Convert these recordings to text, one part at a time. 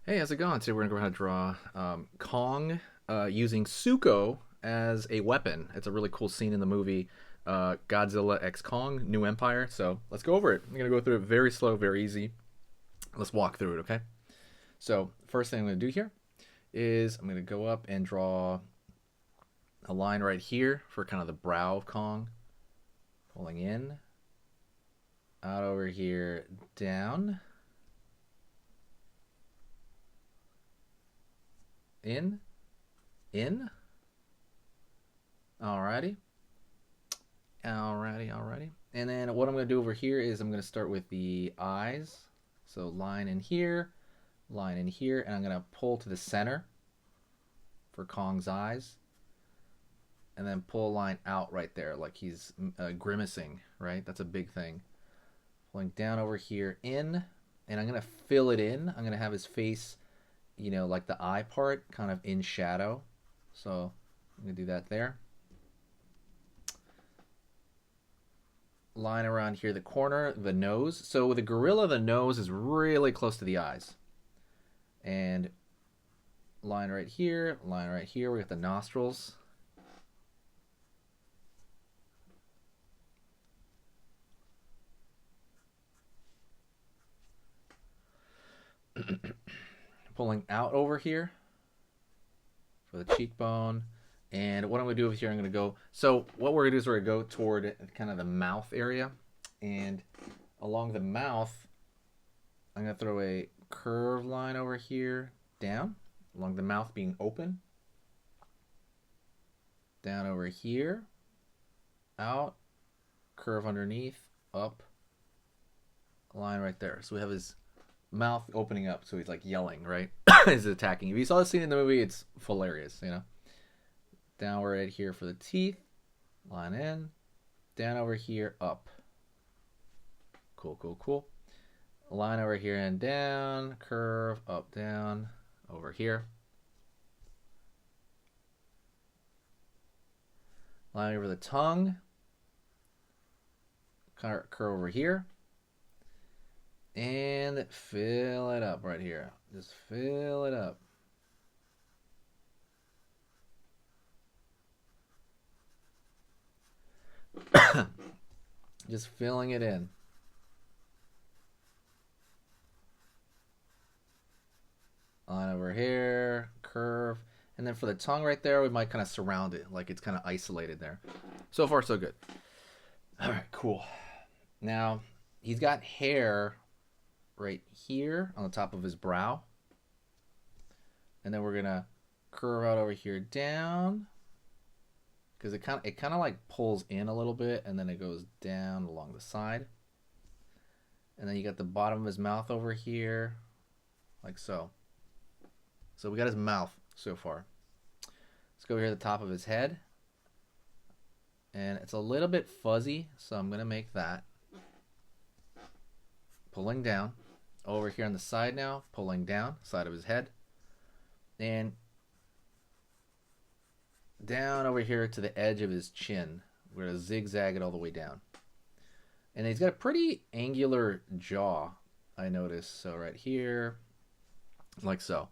Hey, how's it going? Today we're going to go ahead and draw Kong using Suko as a weapon. It's a really cool scene in the movie Godzilla x Kong, New Empire. So let's go over it. I'm going to go through it very slow, very easy. Let's walk through it, okay? So first thing I'm going to do here is I'm going to go up and draw a line right here for kind of the brow of Kong. Pulling in, out over here, down, in, alrighty. And then what I'm going to do over here is I'm going to start with the eyes. So line in here, and I'm going to pull to the center for Kong's eyes. And then pull a line out right there like he's grimacing, right? That's a big thing. Pulling down over here, in, and I'm going to fill it in. I'm going to have his face, you know, like the eye part kind of in shadow. So I'm going to do that there. Line around here, the corner, the nose. So with a gorilla, the nose is really close to the eyes. And line right here, we got the nostrils. Pulling out over here for the cheekbone. And what I'm going to do over here, I'm going to go, so what we're going to do is we're going to go toward kind of the mouth area. And along the mouth, I'm going to throw a curved line over here, down, along the mouth being open. Down over here, out, curve underneath, up, line right there. So we have his mouth opening up, so he's like yelling, right? He's attacking. If you saw the scene in the movie, it's hilarious, you know. Down right here for the teeth, line in, down over here, up. Cool. Line over here and down, curve, up, down, over here. Line over the tongue, curve over here. And fill it up right here. Just fill it up. Just filling it in. Line over here, curve. And then for the tongue right there, we might kind of surround it, like it's kind of isolated there. So far, so good. All right, cool. Now, he's got hair right here on the top of his brow, and then we're gonna curve out over here down, because it kind of like pulls in a little bit, and then it goes down along the side, and then you got the bottom of his mouth over here, like so. So we got his mouth so far. Let's go over here to the top of his head, and it's a little bit fuzzy, so I'm gonna make that pulling down. Over here on the side now, pulling down, side of his head. And down over here to the edge of his chin. We're going to zigzag it all the way down. And he's got a pretty angular jaw, I noticed. So right here, like so.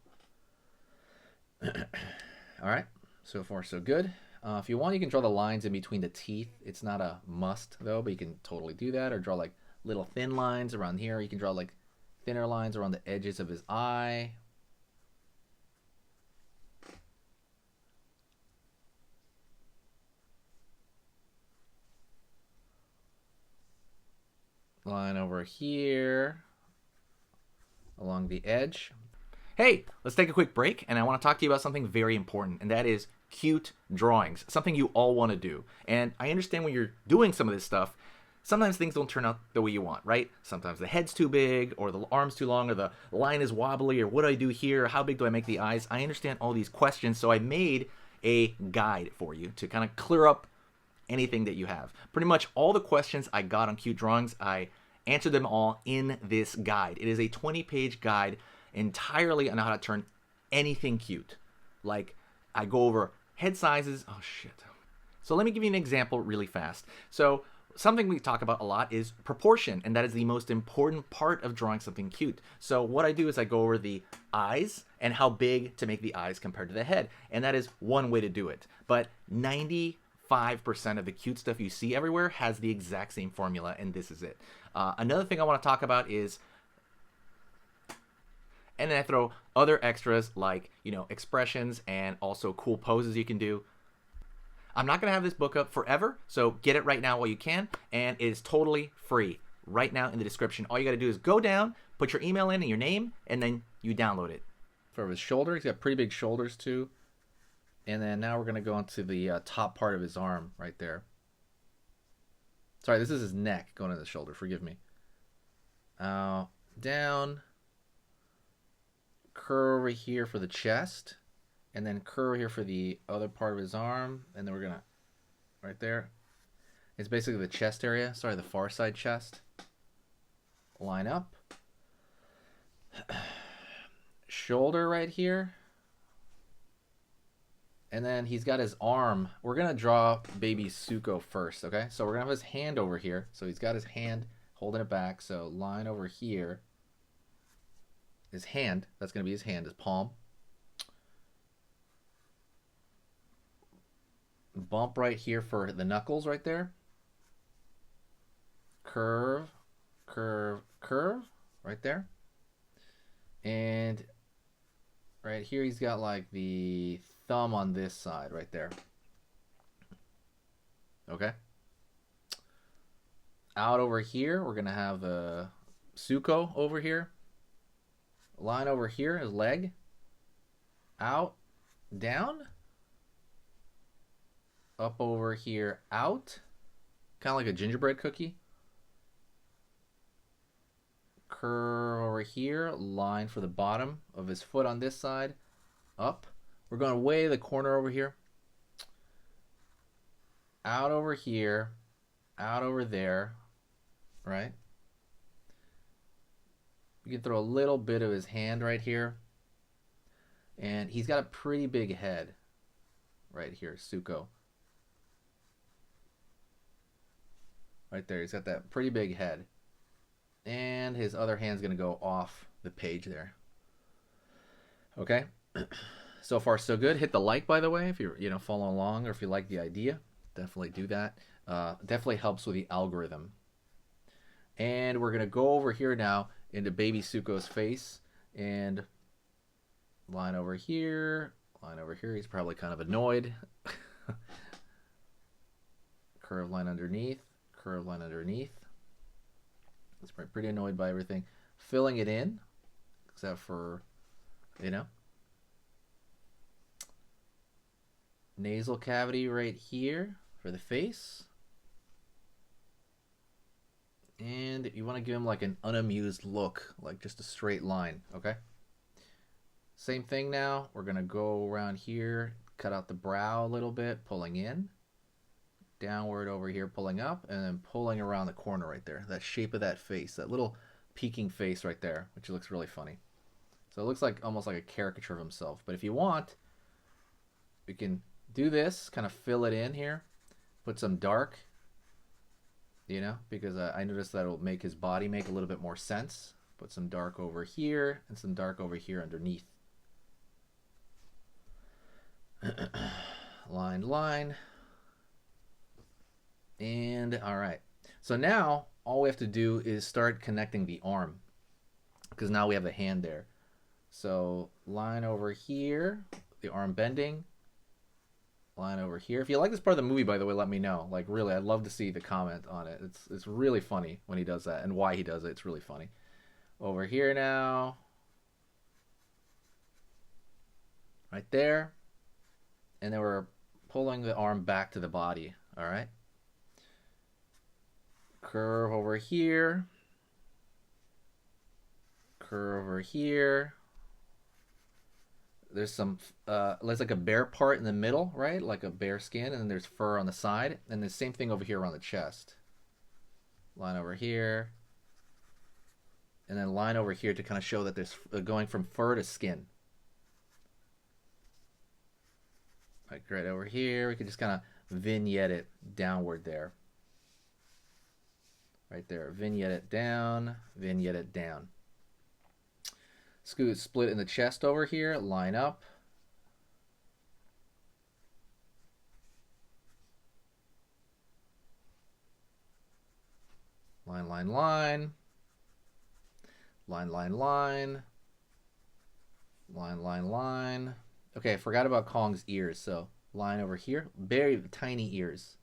Alright, so far so good. If you want, you can draw the lines in between the teeth. It's not a must, though, but you can totally do that. Or draw like little thin lines around here. You can draw like thinner lines around the edges of his eye. Line over here along the edge. Hey, let's take a quick break, and I want to talk to you about something very important, and that is cute drawings, something you all want to do. And I understand when you're doing some of this stuff, sometimes things don't turn out the way you want, right? Sometimes the head's too big, or the arm's too long, or the line is wobbly, or what do I do here? How big do I make the eyes? I understand all these questions, so I made a guide for you to kind of clear up anything that you have. Pretty much all the questions I got on cute drawings, I answered them all in this guide. It is a 20-page guide entirely on how to turn anything cute. Like, I go over head sizes. Oh, shit. So let me give you an example really fast. So something we talk about a lot is proportion, and that is the most important part of drawing something cute. So what I do is I go over the eyes and how big to make the eyes compared to the head, and that is one way to do it. But 95% of the cute stuff you see everywhere has the exact same formula, and this is it. Another thing I want to talk about is, and then I throw other extras like, you know, expressions and also cool poses you can do. I'm not going to have this book up forever, so get it right now while you can, and it is totally free right now in the description. All you got to do is go down, put your email in and your name, and then you download it. For his shoulder, he's got pretty big shoulders too. And then now we're going to go into the top part of his arm right there. Sorry, this is his neck going to the shoulder, forgive me. Down, curve over here for the chest. And then curve here for the other part of his arm. And then we're going to, right there. It's basically the chest area. Sorry, the far side chest. Line up. Shoulder right here. And then he's got his arm. We're going to draw baby Suko first, okay? So we're going to have his hand over here. So he's got his hand holding it back. So line over here. His hand. That's going to be his hand, his palm. Bump right here for the knuckles right there. Curve, curve, curve right there. And right here he's got like the thumb on this side right there. Okay. Out over here we're gonna have a Suko over here. Line over here, his leg. Out, down. Up over here, out. Kind of like a gingerbread cookie. Curve over here, line for the bottom of his foot on this side. Up. We're going way the corner over here. Out over here. Out over there. Right? You can throw a little bit of his hand right here. And he's got a pretty big head. Right here, Suko. Right there, he's got that pretty big head. And his other hand's going to go off the page there. Okay? So far, so good. Hit the like, by the way, if you're following along or if you like the idea. Definitely do that. Definitely helps with the algorithm. And we're going to go over here now into baby Suko's face. And line over here. Line over here. He's probably kind of annoyed. Curve line underneath. Curve line underneath. He's pretty annoyed by everything. Filling it in, except for, nasal cavity right here for the face. And you want to give him like an unamused look, like just a straight line, okay? Same thing now. We're going to go around here, cut out the brow a little bit, pulling in. Downward over here, pulling up, and then pulling around the corner right there. That shape of that face, that little peeking face right there, which looks really funny. So it looks like almost like a caricature of himself. But if you want, we can do this, kind of fill it in here, put some dark, because I noticed that it'll make his body make a little bit more sense. Put some dark over here and some dark over here underneath. Line, line. And all right, so now all we have to do is start connecting the arm, because now we have the hand there. So line over here, the arm bending, line over here. If you like this part of the movie, by the way, let me know. Like, really, I'd love to see the comment on it. It's really funny when he does that, and why he does it. It's really funny. Over here now, right there, and then we're pulling the arm back to the body. All right. Curve over here. Curve over here. There's some, there's like a bare part in the middle, right? Like a bare skin, and then there's fur on the side. And the same thing over here around the chest. Line over here. And then line over here to kind of show that there's going from fur to skin. Like right over here, we can just kind of vignette it downward there. Right there. Vignette it down, vignette it down. Scoot split in the chest over here, line up. Line, line, line. Line, line, line. Line, line, line. Okay, I forgot about Kong's ears, so line over here. Very tiny ears.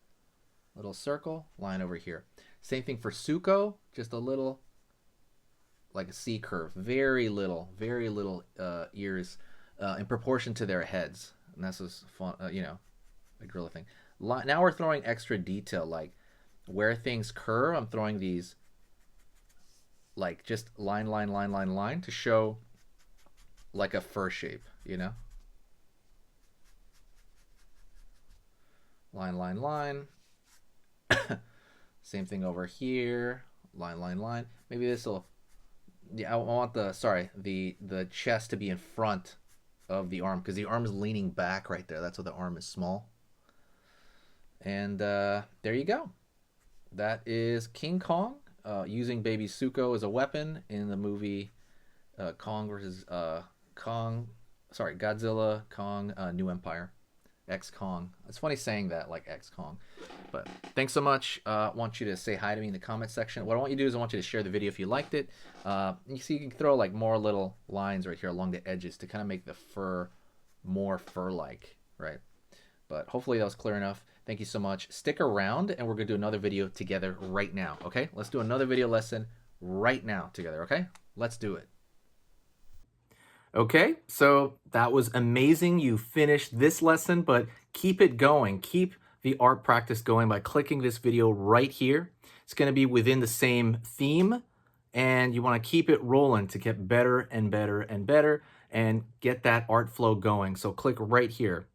Little circle, line over here. Same thing for Suko, just a little, like a C curve. Very little ears in proportion to their heads. And that's just fun, you know, a gorilla thing. Now we're throwing extra detail, like where things curve, I'm throwing these like just line, line, line, line, line to show like a fur shape, you know? Line, line, line. Same thing over here. Line, line, line. Maybe this will, yeah, I want the chest to be in front of the arm because the arm is leaning back right there. That's why the arm is small. And there you go. That is King Kong using baby Suko as a weapon in the movie Godzilla, Kong, New Empire, X Kong. It's funny saying that like X Kong. But thanks so much. I want you to say hi to me in the comment section. What I want you to do is I want you to share the video if you liked it. You see, you can throw like more little lines right here along the edges to kind of make the fur more fur-like, right? But hopefully that was clear enough. Thank you so much. Stick around and we're going to do another video together right now, okay? Let's do another video lesson right now together, okay? Let's do it. Okay, so that was amazing. You finished this lesson, but keep it going. Keep the art practice going by clicking this video right here. It's going to be within the same theme, and you want to keep it rolling to get better and better and better and get that art flow going. So click right here.